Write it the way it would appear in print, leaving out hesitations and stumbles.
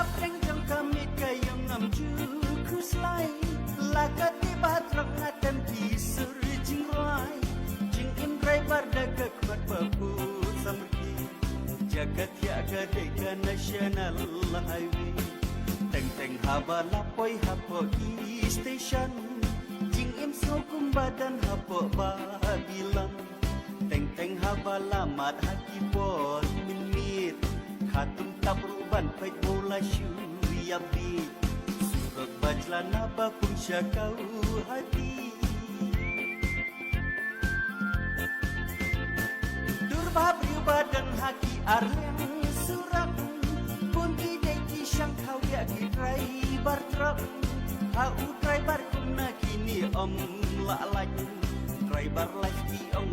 apreng jong kami kayong amju kuslay lakat ibat rang atem kisur jing rai jing im driver dagak mat babu samki jagat ya gadeka national highway teng teng habala poi hapo station jing im sokum badan hapo babilang teng teng habala mat haki pon minit khatum tabruban pai bola shu yabi surat bajlana bakun syakau hati durbabri badan haki arlem surak pun ide ki syangkau ya ki driver truck hau driver kumna kini om la laju driver life ki ong